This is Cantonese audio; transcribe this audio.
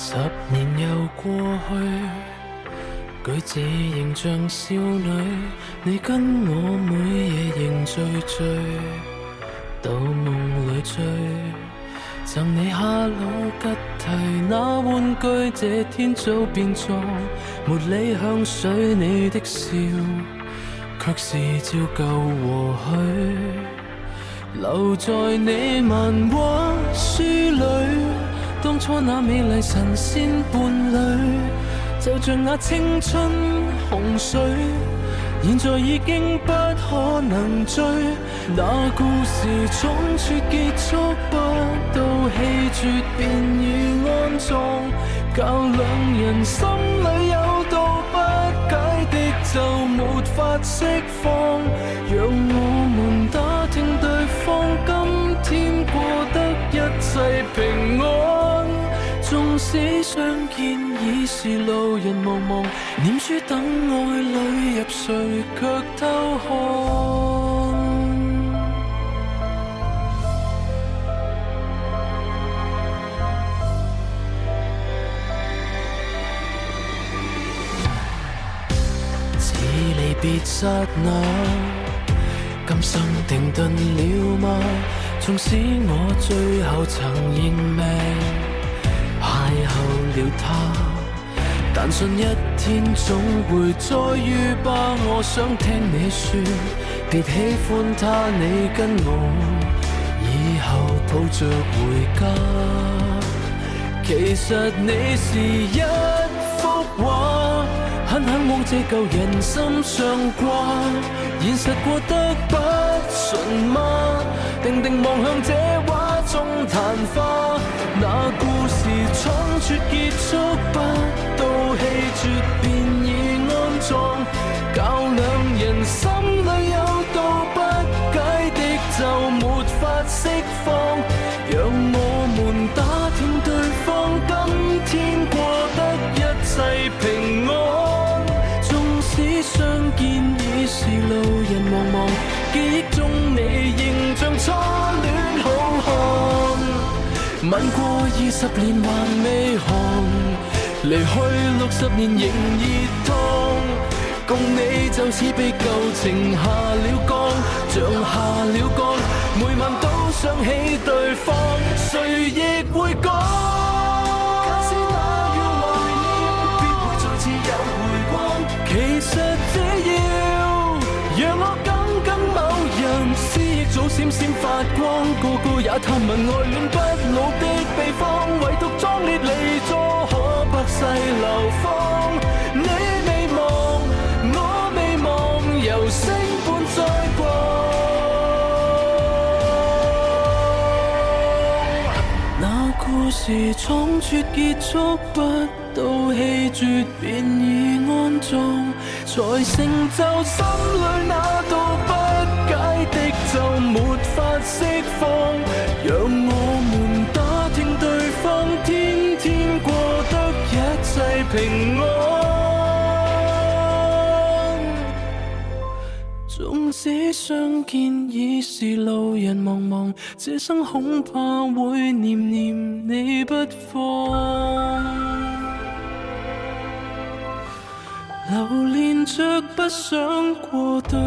10年又過去，舉止仍像少女，你跟我每夜仍醉醉，到夢裏追，贈你哈羅吉提那玩具，這天早變作茉莉香水，你的笑卻是照舊和煦，留在你漫畫書裏，當初那美麗神仙伴侶，就像那青春洪水，現在已經不可能追。那故事倉促結束，不到氣絕便已安葬，教兩人心裏有道不解的就沒法釋放，讓我們打聽對方今天過得一切平安，縱使相見已是路人茫茫，念書等愛侶入睡卻偷看，似離別剎那，今生停頓了嗎？縱使我最後曾認命邂逅了他，但信一天總會再遇吧。我想聽你說別喜歡他，你跟我以後抱着回家。其實你是一幅畫，狠狠往這舊人心上掛，現實過得不順嗎？定定望向這畫中曇花，那故事倉促結束，不到氣絕便已安葬，教兩人心裏有道不解的就沒法釋放，讓我們打聽對方今天過得一切平安，縱使相見已是路人茫茫，記憶中你仍像初戀好漢，吻過20年還未寒，離去60年仍熱燙，共你就似被舊情下了降，像下了降，每晚都想起對方，誰亦會講，假使那樣懷念，必會再次有回光，其實這要讓我緊緊某人，思憶早閃閃發光，個個也探問愛戀不老的秘方，唯獨壯烈離座可百世流芳，你未忘，我未忘，由星般再過。那故事倉促結束，不到氣絕便已安葬，才成就心裏那道不解的就沒法釋放，讓我們打聽對方天天過得一切平安，縱使相見已是路人茫茫，這生恐怕會念念你不放，留戀着不想過對